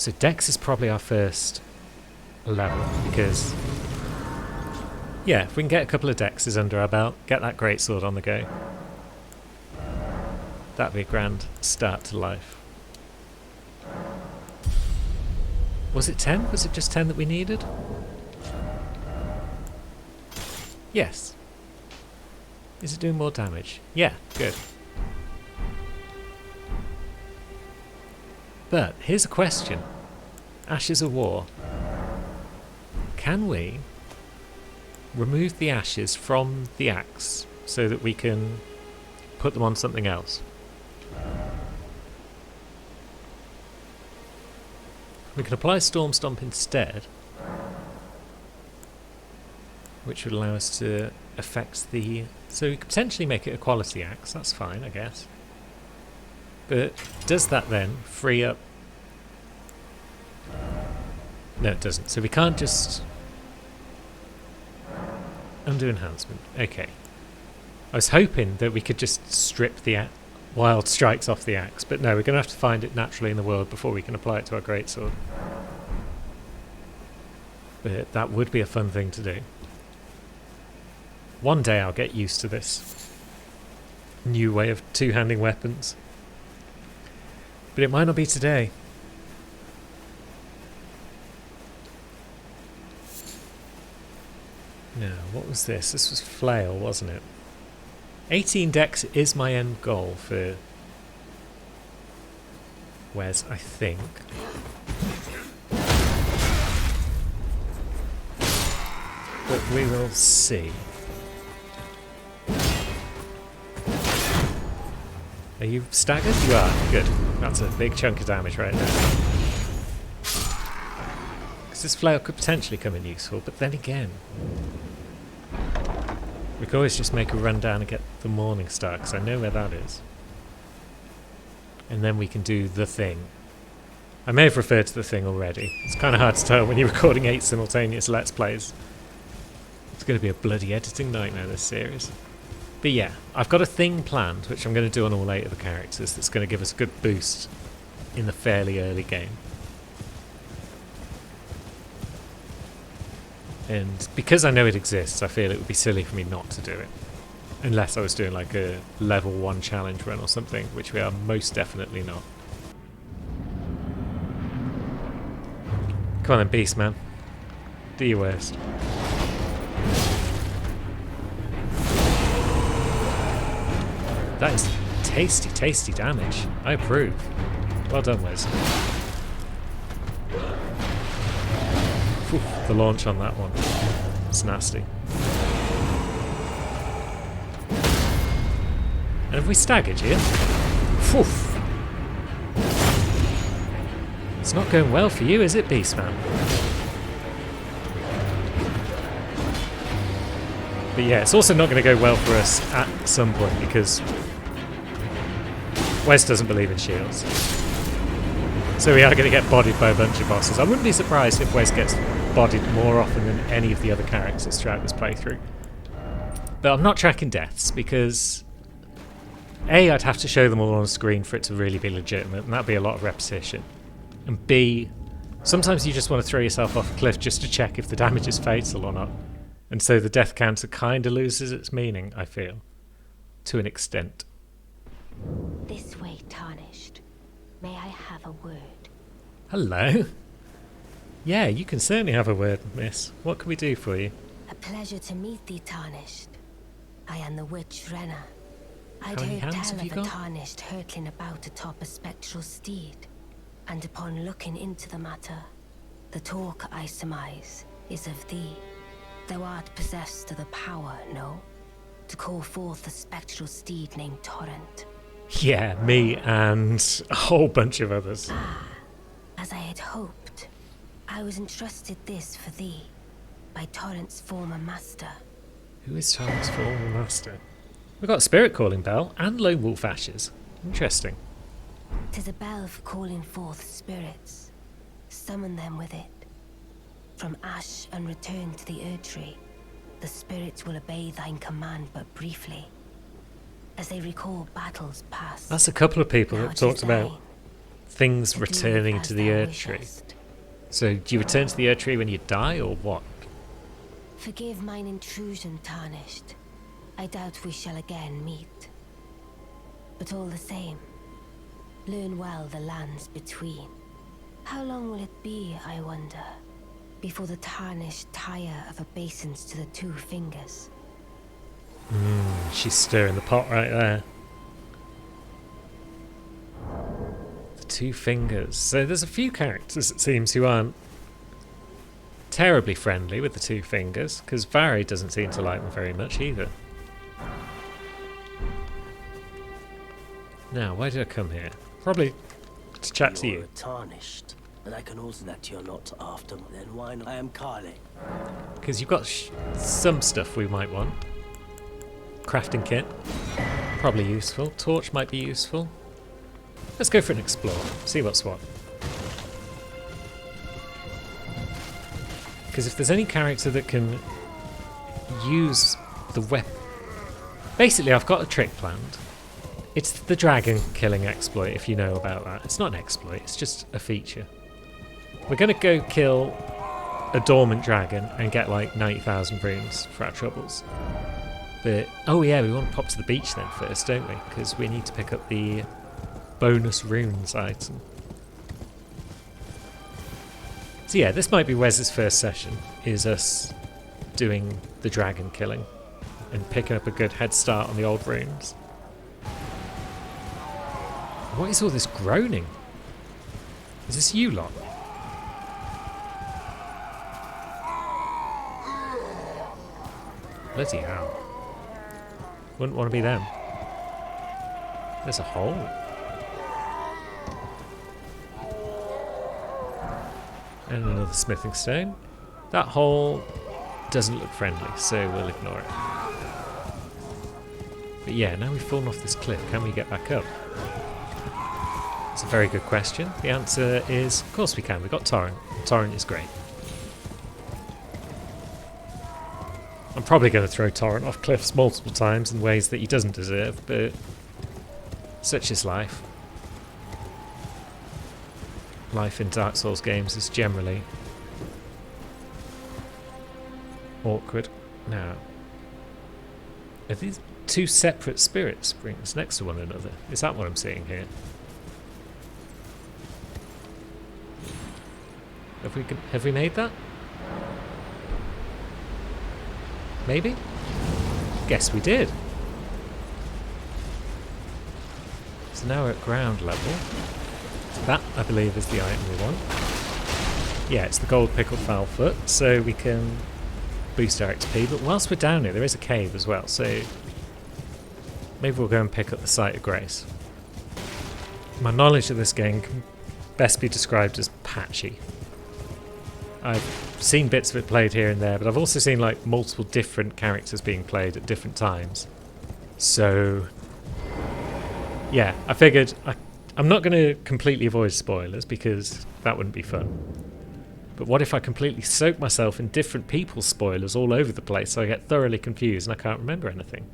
So Dex is probably our first level, because yeah, if we can get a couple of Dexes under our belt, get that greatsword on the go, that'd be a grand start to life. Was it 10? Was it just 10 that we needed? Yes. Is it doing more damage? Yeah, good. But here's a question. Ashes of War. Can we remove the ashes from the axe so that we can put them on something else? We can apply Storm Stomp instead, which would allow us to affect the... So we could potentially make it a quality axe, that's fine, I guess. But does that then free up... No, it doesn't. So we can't just... Undo enhancement. Okay. I was hoping that we could just strip the wild strikes off the axe, but no, we're going to have to find it naturally in the world before we can apply it to our greatsword. But that would be a fun thing to do. One day I'll get used to this new way of two-handing weapons. But it might not be today. No, what was this? This was Flail, wasn't it? 18 Dex is my end goal for Wes, I think. But we will see. Are you staggered? You are. Good. That's a big chunk of damage right there. Because this flail could potentially come in useful, but then again... We could always just make a run down and get the Morning Star, because I know where that is. And then we can do the thing. I may have referred to the thing already. It's kind of hard to tell when you're recording 8 simultaneous Let's Plays. It's going to be a bloody editing nightmare, this series. But yeah, I've got a thing planned, which I'm going to do on all 8 of the characters, that's going to give us a good boost in the fairly early game. And because I know it exists, I feel it would be silly for me not to do it. Unless I was doing like a level 1 challenge run or something, which we are most definitely not. Come on then, Beast Man. Do your worst. That is tasty, tasty damage. I approve. Well done, Wes. Whew, the launch on that one. It's nasty. And have we staggered here? Phew. It's not going well for you, is it, Beastman? But yeah, it's also not going to go well for us at some point because Wes doesn't believe in shields. So we are going to get bodied by a bunch of bosses. I wouldn't be surprised if Wes gets bodied more often than any of the other characters throughout this playthrough. But I'm not tracking deaths because A, I'd have to show them all on screen for it to really be legitimate, and that'd be a lot of repetition. And B, sometimes you just want to throw yourself off a cliff just to check if the damage is fatal or not. And so the death counter kind of loses its meaning, I feel, to an extent. This way, Tarnished. May I have a word? Hello. Yeah, you can certainly have a word, miss. What can we do for you? A pleasure to meet thee, Tarnished. I am the witch Renna. I'd How many heard hands tell have you of a got? Tarnished hurtling about atop a spectral steed. And upon looking into the matter, the talk, I surmise, is of thee. Thou art possessed of the power, no? To call forth a spectral steed named Torrent. Yeah, me and a whole bunch of others. As I had hoped, I was entrusted this for thee by Torrent's former master. Who is Torrent's former master? We've got Spirit Calling Bell and Lone Wolf Ashes. Interesting. 'Tis a bell for calling forth spirits. Summon them with it. From ash and return to the Erdtree, the spirits will obey thine command but briefly, as they recall battles past. That's a couple of people Now that it is talked about thine. things Do returning as to the thou Earth Tree. wishest. So do you return to the Earth Tree when you die, or what? Forgive mine intrusion, Tarnished. I doubt we shall again meet. But all the same, learn well the lands between. How long will it be, I wonder, before the Tarnished tire of obeisance to the two fingers? She's stirring the pot right there. The two fingers. So there's a few characters, it seems, who aren't terribly friendly with the two fingers, because Varys doesn't seem to like them very much either. Now, why did I come here? Probably to chat to You're you. Tarnished, and I can also that you're not after. Then why not? I am Kale. Because you've got some stuff we might want. Crafting kit. Probably useful. Torch might be useful. Let's go for an explore. See what's what. Because if there's any character that can use the weapon... Basically, I've got a trick planned. It's the dragon killing exploit, if you know about that. It's not an exploit, it's just a feature. We're going to go kill a dormant dragon and get like 90,000 runes for our troubles. But, oh yeah, we want to pop to the beach then first, don't we? Because we need to pick up the bonus runes item. So yeah, this might be Wes's first session, is us doing the dragon killing and picking up a good head start on the old runes. What is all this groaning? Is this you lot? Bloody hell. Wouldn't want to be them. There's a hole. And another smithing stone. That hole doesn't look friendly, so we'll ignore it. But yeah, now we've fallen off this cliff, can we get back up? It's a very good question. The answer is, of course we can. We've got Torrent. Torrent is great. I'm probably going to throw Torrent off cliffs multiple times in ways that he doesn't deserve, but such is life. Life in Dark Souls games is generally awkward. Now, are these two separate spirit springs next to one another? Is that what I'm seeing here? Have we made that? Maybe? Guess we did. So now we're at ground level. That, I believe, is the item we want. Yeah, it's the gold pickled fowl foot, so we can boost our XP. But whilst we're down here, there is a cave as well, so maybe we'll go and pick up the Site of Grace. My knowledge of this game can best be described as patchy. I've seen bits of it played here and there, but I've also seen like multiple different characters being played at different times. So yeah, I figured I'm not going to completely avoid spoilers because that wouldn't be fun. But what if I completely soak myself in different people's spoilers all over the place so I get thoroughly confused and I can't remember anything?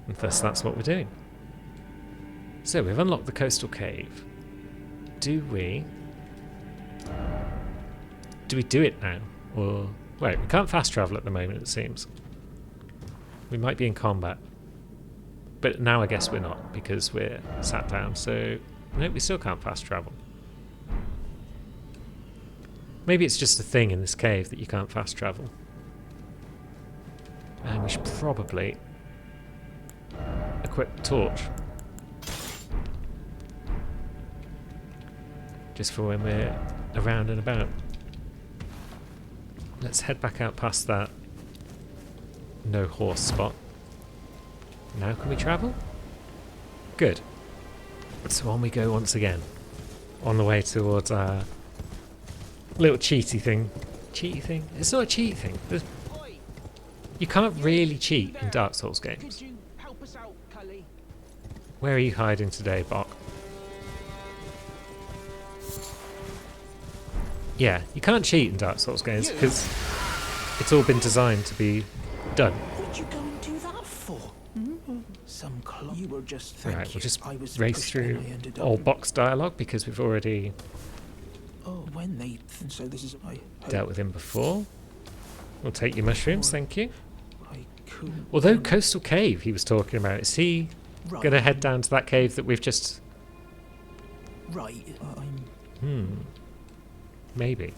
And thus that's what we're doing. So we've unlocked the coastal cave. Do we do it now? Or wait, we can't fast travel at the moment, it seems. We might be in combat. But now I guess we're not, because we're sat down, so no, we still can't fast travel. Maybe it's just a thing in this cave that you can't fast travel. And we should probably equip the torch. Just for when we're around and about. Let's head back out past that no horse spot. Now can we travel? Good. So on we go once again. On the way towards our little cheaty thing. Cheaty thing? It's not a cheat thing. You can't really cheat in Dark Souls games. Where are you hiding today, Bok? Yeah, you can't cheat in Dark Souls games because it's all been designed to be done. What you go and do that for? just Right, thank we'll just you. I was race pushed through and I ended up old in- box dialogue because we've already Oh, when they so this is I dealt with him before. We'll take your mushrooms, thank you. I couldn't. Although Coastal Cave he was talking about, is he right, going to head down to that cave that we've just... right. I'm Maybe.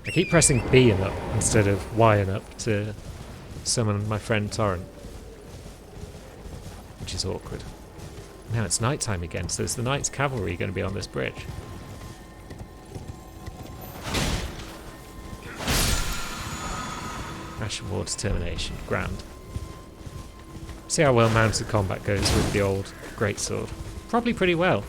I keep pressing B and up instead of Y and up to summon my friend Torrent. Which is awkward. Now it's nighttime again, so is the Knights Cavalry going to be on this bridge? Ashen War Determination. Grand. See how well mounted combat goes with the old greatsword. Probably pretty well.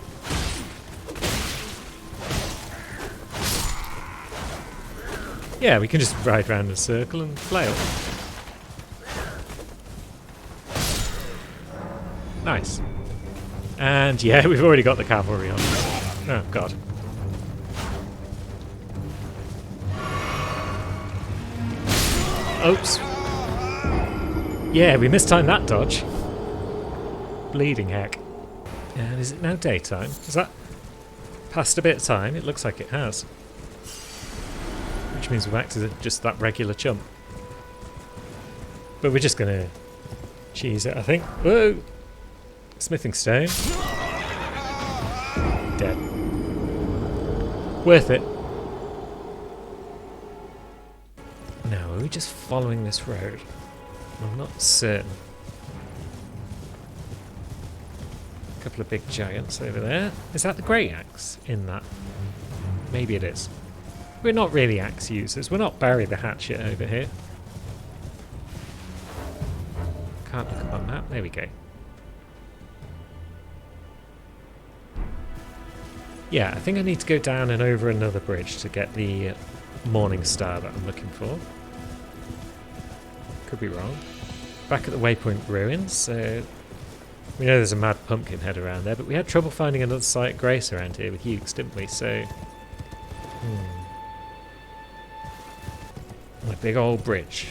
Yeah, we can just ride around in a circle and flail. Nice. And yeah, we've already got the cavalry on. Oh god. Oops. Yeah, we mistimed that dodge. Bleeding heck. And is it now daytime? Is that past a bit of time? It looks like it has. Which means we're back to just that regular chump. But we're just gonna cheese it, I think. Whoa! Smithing stone. Dead. Worth it. Now, are we just following this road? I'm not certain. A couple of big giants over there. Is that the Great Axe in that? Maybe it is. We're not really axe users. We're not Barry the Hatchet over here. Can't look up on that. There we go. Yeah, I think I need to go down and over another bridge to get the Morning Star that I'm looking for. Could be wrong. Back at the Waypoint Ruins, we know there's a Mad Pumpkinhead around there, but we had trouble finding another site Grace around here with Hughes, didn't we? So, a big old bridge.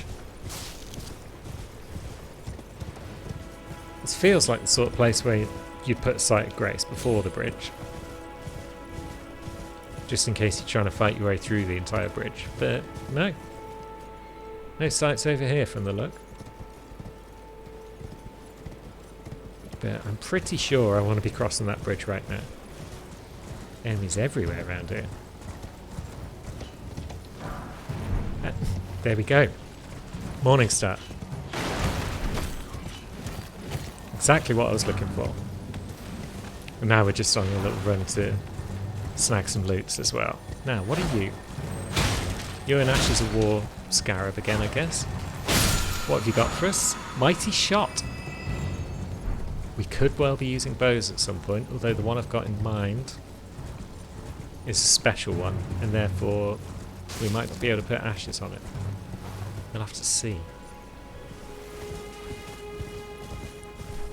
This feels like the sort of place where you'd put a site of Grace before the bridge. Just in case you're trying to fight your way through the entire bridge. But no. No sights over here from the look. But I'm pretty sure I want to be crossing that bridge right now. Enemies everywhere around here. There we go. Morning Star. Exactly what I was looking for. And now we're just on a little run to snag some loots as well. Now, what are you? You're an Ashes of War Scarab again, I guess. What have you got for us? Mighty Shot. We could well be using bows at some point, although the one I've got in mind is a special one, and therefore we might be able to put ashes on it. We'll have to see.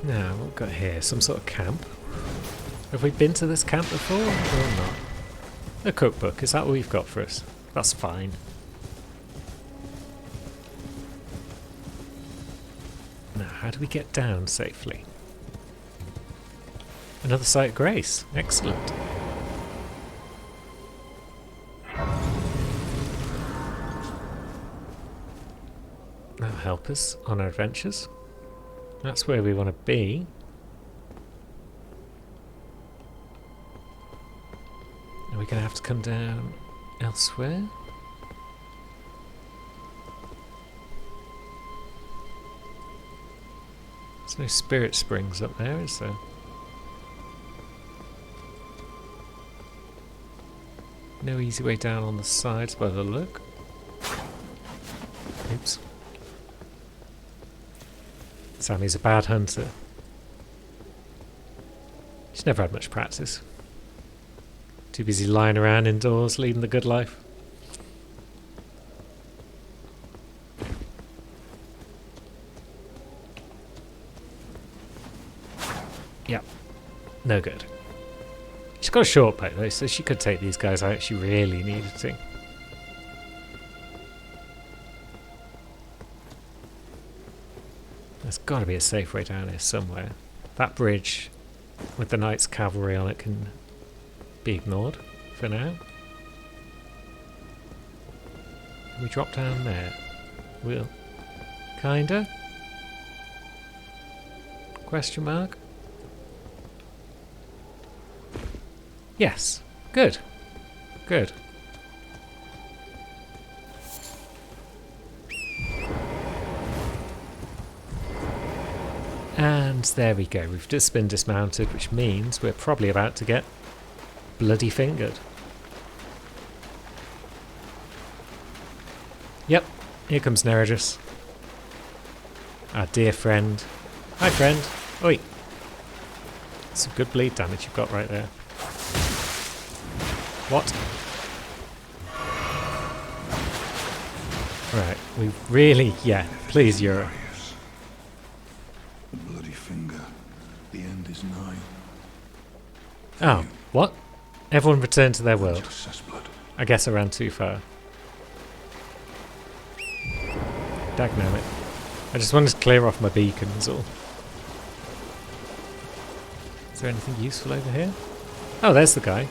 Now, what we've got here? Some sort of camp. Have we been to this camp before or not? A cookbook, is that what we've got for us? That's fine. Now, how do we get down safely? Another site of Grace. Excellent. That'll help us on our adventures. That's where we want to be. Are we going to have to come down elsewhere? There's no spirit springs up there, is there? No easy way down on the sides by the look. Oops. Sammy's a bad hunter. He's never had much practice. Too busy lying around indoors, leading the good life. Yep. No good. She's got a short bow though, so she could take these guys out if she really needed to. Let's got to be a safe way down here somewhere. That bridge with the Knights Cavalry on it can be ignored for now. Can we drop down there? We'll... kinda? Question mark? Yes. Good. Good. And there we go. We've just been dismounted, which means we're probably about to get bloody fingered. Yep. Here comes Neregus. Our dear friend. Hi, friend. Oi. Some good bleed damage you've got right there. What? Right, we really... yeah, please, Yura. The bloody finger. The end is nigh. Oh, what? Everyone returned to their world. Just Cessblood. I guess I ran too far. Dagnammit. I just wanted to clear off my beacons all. Is there anything useful over here? Oh, there's the guy.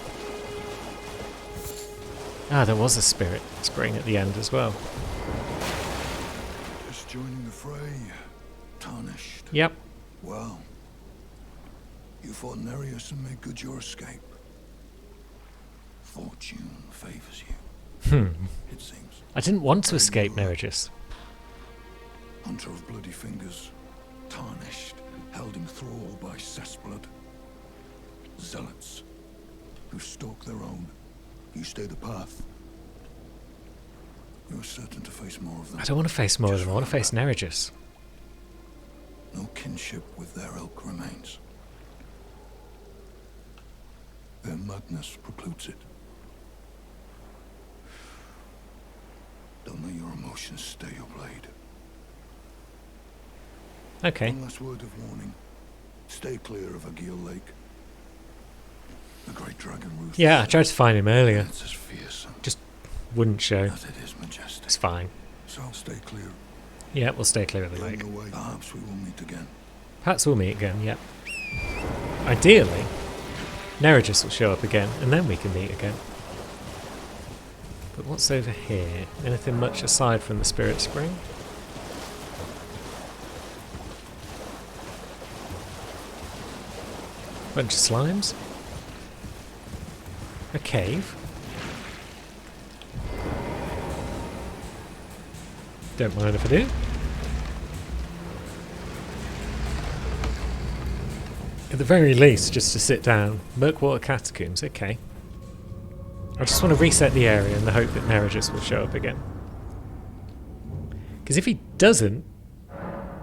Ah, there was a spirit spring at the end as well. Just joining the fray. Tarnished. Yep. Well, you fought Nereus and made good your escape. Fortune favors you. It seems. I didn't want to escape Neregus. Hunter of bloody fingers. Tarnished. Held in thrall by Cessblood. Zealots. Who stalk their own. You stay the path. You're certain to face more of them. I don't want to face more of them. I want to face Neregus. No kinship with their ilk remains. Their madness precludes it. Don't let your emotions stay your blade. Okay. One last word of warning. Stay clear of Agheel Lake. The great dragon ruthless. Yeah, I tried to find him earlier. It's as fearsome. Just wouldn't show. But it is majestic. It's fine. So stay clear. Yeah, we'll stay clear of the On lake. your way. Perhaps we will meet again. Perhaps we'll meet again, yep. Ideally, Neregus will show up again, and then we can meet again. But what's over here? Anything much aside from the Spirit Spring? Bunch of slimes? A cave? Don't mind if I do. At the very least, just to sit down. Murkwater Catacombs, okay. I just want to reset the area in the hope that Neregus will show up again. Because if he doesn't,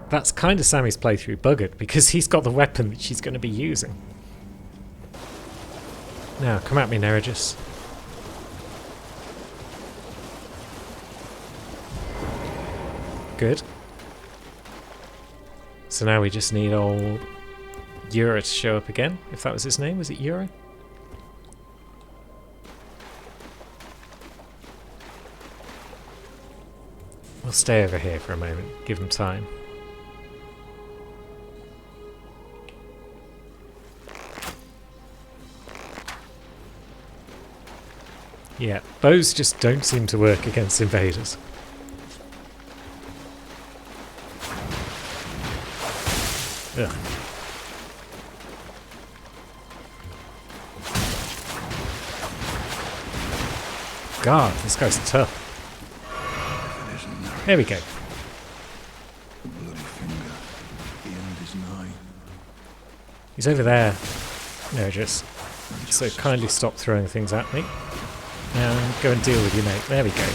that's kind of Sammy's playthrough buggered, because he's got the weapon that she's going to be using. Now, come at me, Neregus. Good. So now we just need old Yura to show up again, if that was his name. Was it Yura? We'll stay over here for a moment, give him time. Yeah, bows just don't seem to work against invaders. Ugh. God, this guy's tough. If it isn't Nereus, There we go. the bloody finger. The end is nigh. He's over there, Neregus. So kindly stop throwing things at me. And go and deal with your mate. There we go.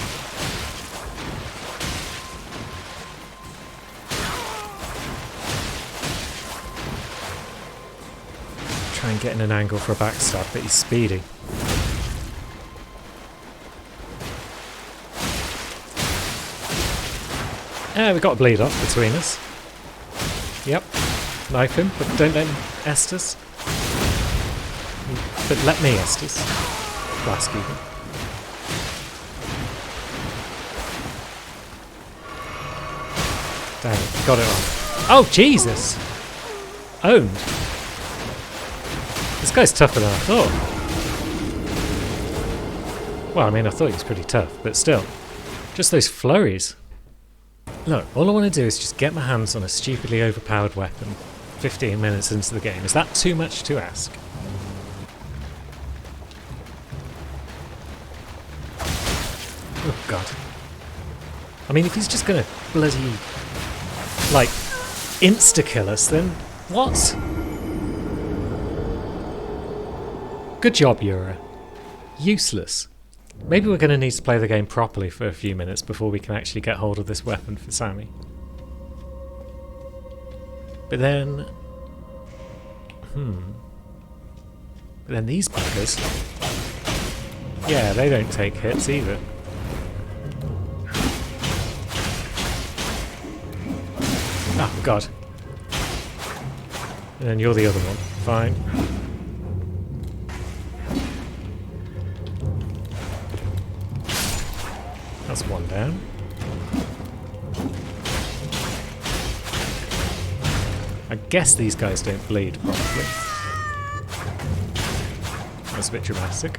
Try and get in an angle for a backstab, but he's speedy. We've got a bleed off between us. Yep. Knife him, but don't let him Estus. But let me Estus. Flask even. Dang it, got it wrong. Oh, Jesus! Owned. This guy's tougher than I thought. Well, I mean, I thought he was pretty tough, but still. Just those flurries. Look, all I want to do is just get my hands on a stupidly overpowered weapon 15 minutes into the game. Is that too much to ask? Oh, God. I mean, if he's just going to bloody, like, insta-kill us, then what? Good job, Yura. Useless. Maybe we're going to need to play the game properly for a few minutes before we can actually get hold of this weapon for Sammy. But then... But then these buggers... Yeah, they don't take hits either. Oh, God. And then you're the other one. Fine. That's one down. I guess these guys don't bleed properly. That's a bit dramatic.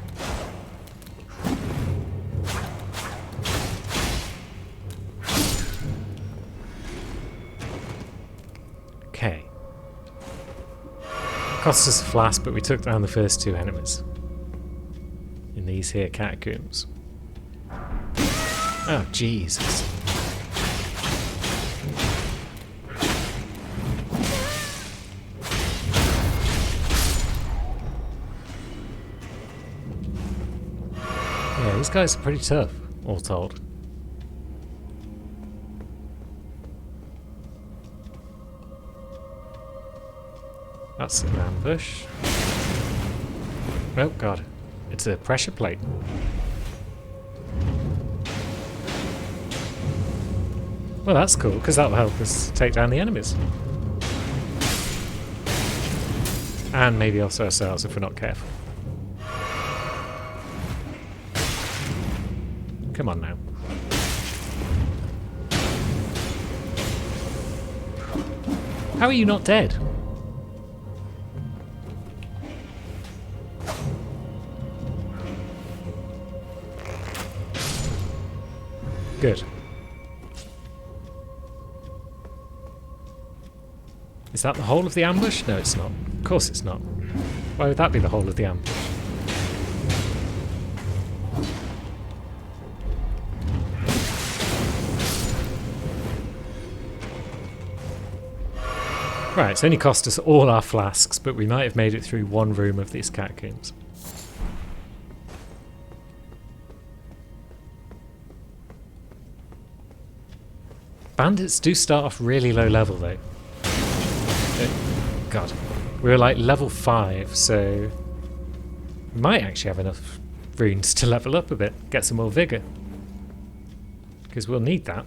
Okay. Cost us a flask, but we took down the first two enemies. In these here catacombs. Oh, Jesus. Yeah, these guys are pretty tough, all told. That's an ambush. Oh, God. It's a pressure plate. Well, that's cool, because that will help us take down the enemies. And maybe also ourselves if we're not careful. Come on now. How are you not dead? Good. Is that the whole of the ambush? No, it's not. Of course it's not. Why would that be the whole of the ambush? Right, it's only cost us all our flasks, but we might have made it through one room of these catacombs. Bandits do start off really low level though. God. We were like level 5, so we might actually have enough runes to level up a bit, get some more vigour. Because we'll need that.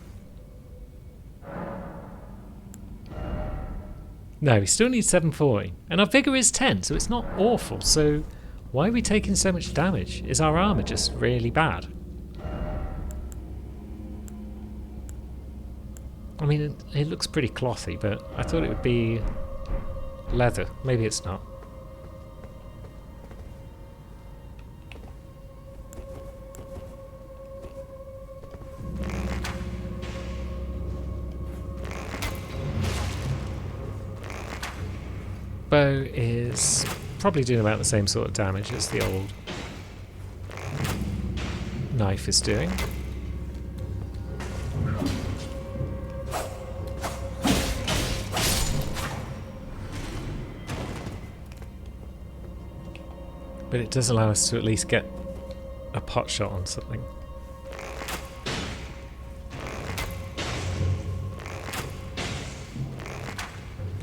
No, we still need 740. And our vigour is 10, so it's not awful. So why are we taking so much damage? Is our armour just really bad? I mean, it looks pretty clothy, but I thought it would be leather. Maybe it's not. Bow is probably doing about the same sort of damage as the old knife is doing. But it does allow us to at least get a pot shot on something.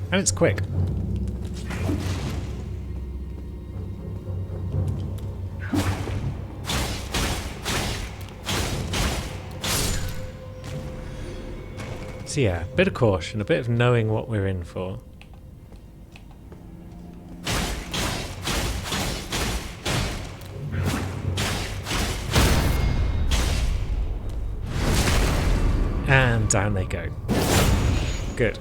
And it's quick. So yeah, a bit of caution, a bit of knowing what we're in for. And down they go. Good.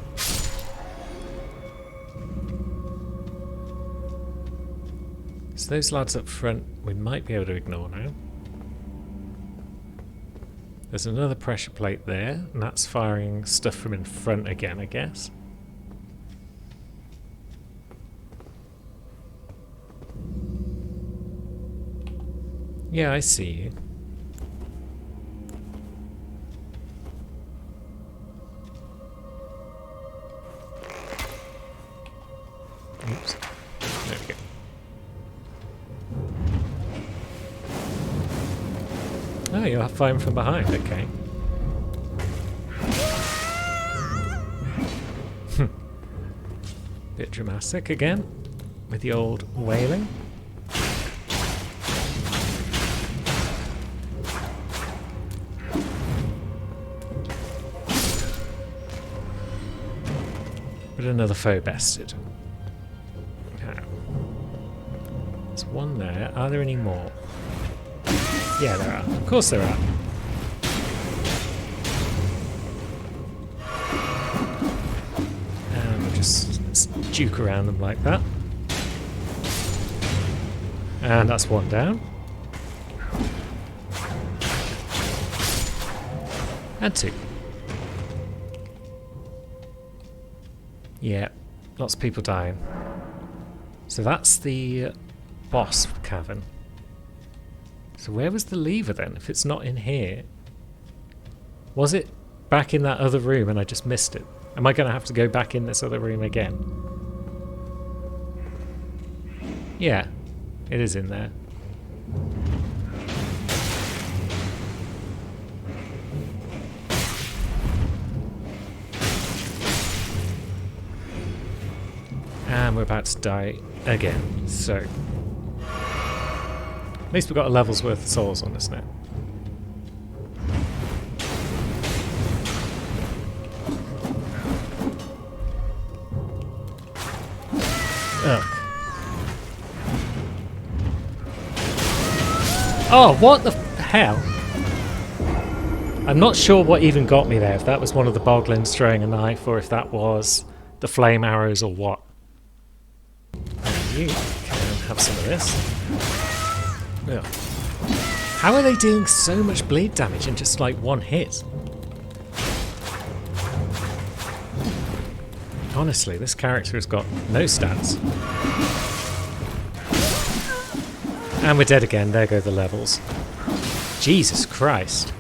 So those lads up front, we might be able to ignore now. There's another pressure plate there, and that's firing stuff from in front again, I guess. Yeah, I see you. Oops. There we go. Oh, you're firing from behind, okay. Bit dramatic again, with the old wailing. But another foe bested. Okay. There's one there. Are there any more? Yeah, there are. Of course there are. And we'll just juke around them like that. And that's one down. And two. Yeah, lots of people dying. So that's the boss cavern. So where was the lever then, if it's not in here? Was it back in that other room and I just missed it? Am I going to have to go back in this other room again? Yeah, it is in there. And we're about to die again, so... At least we've got a level's worth of souls on this now. Ugh. Oh, what the hell? I'm not sure what even got me there, if that was one of the boglins throwing a knife, or if that was the flame arrows, or what. And you can have some of this. Ugh. How are they doing so much bleed damage in just like one hit? Honestly, this character has got no stats. And we're dead again, there go the levels. Jesus Christ.